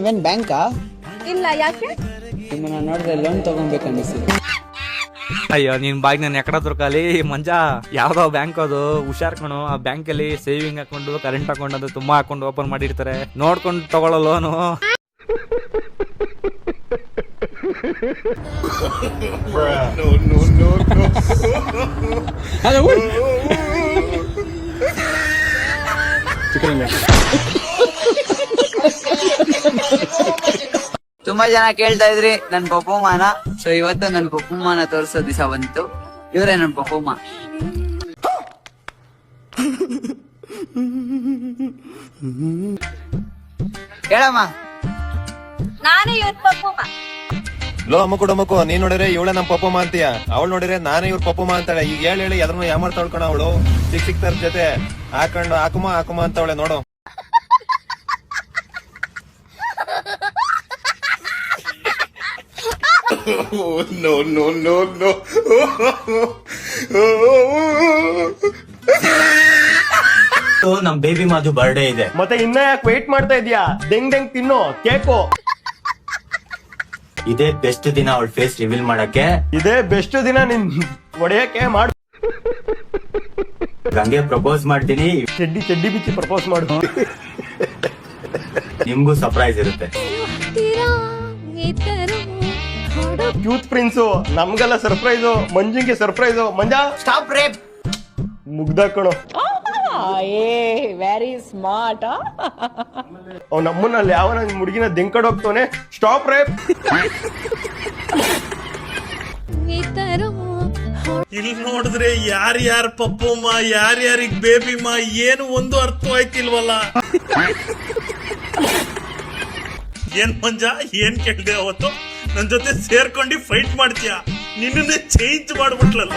ನೀವೇನ್ ಬ್ಯಾಂಕಾ? ಇಲ್ಲ, ಯಾಕೆ? ನಿಮ್ಮನ್ನ ನೋಡಿದ್ರೆ ಲೋನ್ ತಗೊಬೇಕನ್ನಿಸ್ತು. ಅಯ್ಯೋ ನಿನ್ ಬಾಗ್ ನಾನು ಎಕಡ ತುರ್ಕಾಲಿ ಮಂಜ, ಯಾವ್ದೋ ಬ್ಯಾಂಕ್ ಅದು ಹುಷಾರ್ ಕಣು. ಆ ಬ್ಯಾಂಕ್ ಅಲ್ಲಿ ಸೇವಿಂಗ್ ಅಕೌಂಟ್, ಕರೆಂಟ್ ಅಕೌಂಟ್ ಅದು ತುಂಬಾ ಅಕೌಂಟ್ ಓಪನ್ ಮಾಡಿರ್ತಾರೆ, ನೋಡ್ಕೊಂಡು ತಗೊಳ್ಳೋ ಲೋನು. ತುಂಬಾ ಜನ ಕೇಳ್ತಾ ಇದ್ರಿ ನನ್ ಪಪ್ಪುಮ್ಮನ. ಸೊ ಇವತ್ತು ನನ್ ಪಪ್ಪುಮ್ಮನ ತೋರ್ಸೋ ದಿವಸ ಬಂತು. ಇವ್ರೆ ನನ್ ಪಪ್ಪುಮ್ಮ. ಹೇಳಮ್ಮ. ನಾನೇ ಇವ್ರ ಪಪ್ಪುಮ್ಮ. ಲೋ ಅಮ್ಮಕು ನೀನ್ ನೋಡಿದ್ರೆ ಇವಳೆ ನಮ್ ಪಪ್ಪಮ್ಮ ಅಂತೀಯ, ಅವಳು ನೋಡಿದ್ರೆ ನಾನೇ ಇವ್ರ ಪಪ್ಪಮ್ಮ ಅಂತಾಳೆ. ಈಗ ಹೇಳಿ ಅದ್ರನ್ನ ಯಾಮಾರ್ ತೊಳ್ಕೊಣ ಅವಳು. ಸಿಕ್ತಾರ ಜೊತೆ ಹಾಕೊಂಡು ಹಾಕುಮ ಅಂತವಳೆ ನೋಡು. ನಮ್ ಬೇಬಿ ಮಾದು ಬರ್ಡೇ ಇದೆ. ಮತ್ತೆ ಇನ್ನ ಯಾಕೆ ವೇಟ್ ಮಾಡ್ತಾ ಇದೀಯಾ? ಡೆಂಗ್ ತಿನ್ನೋ ಕೇಕು. ಇದೇ ಬೆಸ್ಟ್ ದಿನ ಅವಳ ಫೇಸ್ ರಿವೀಲ್ ಮಾಡಕ್ಕೆ. ಇದೇ ಬೆಸ್ಟ್ ದಿನ ನಿನ್ ಒಡೆಯಕ್ಕೆ. ಮಾಡು. ಗಂಗೆ ಪ್ರಪೋಸ್ ಮಾಡ್ತೀನಿ. ಚಡ್ಡಿ ಬಿಚ್ಚಿ ಪ್ರಪೋಸ್ ಮಾಡು. ನಿಮ್ಗೂ ಸರ್ಪ್ರೈಸ್ ಇರುತ್ತೆ. ಯೂತ್ ಪ್ರಿನ್ಸು ನಮ್ಗೆಲ್ಲ ಸರ್ಪ್ರೈಸು, ಮಂಜಿಂಗೆ ಸರ್ಪ್ರೈಸು. ಮಂಜ ಸ್ಟಾಪ್ ರೇಪ್. ಮುಗ್ದ ಕಣೋ. Very smart. ಅವ್ ನಮ್ಮನ್ನಲ್ಲಿ ಯಾವನ ಹುಡುಗಿನ ದೆಂಕಡ್ ಹೋಗ್ತಾನೆ. Stop rape. ಇಲ್ಲಿ ನೋಡಿದ್ರೆ ಯಾರ್ಯಾರ ಪಪ್ಪಮ್ಮ, ಯಾರ್ಯಾರಿಗ್ ಬೇಬಿಮ್ಮ, ಏನು ಒಂದು ಅರ್ಥವಾಯ್ತಿಲ್ವಲ್ಲ. ಏನ್ ಮಂಜ, ಏನ್ ಕೇಳ್ದೆ ಅವತ್ತು? ನನ್ ಜೊತೆ ಸೇರ್ಕೊಂಡು ಫೈಟ್ ಮಾಡ್ತೀಯ? ನಿನ್ನೇ ಚೇಂಜ್ ಮಾಡ್ಬಿಟ್ಲಲ್ಲ.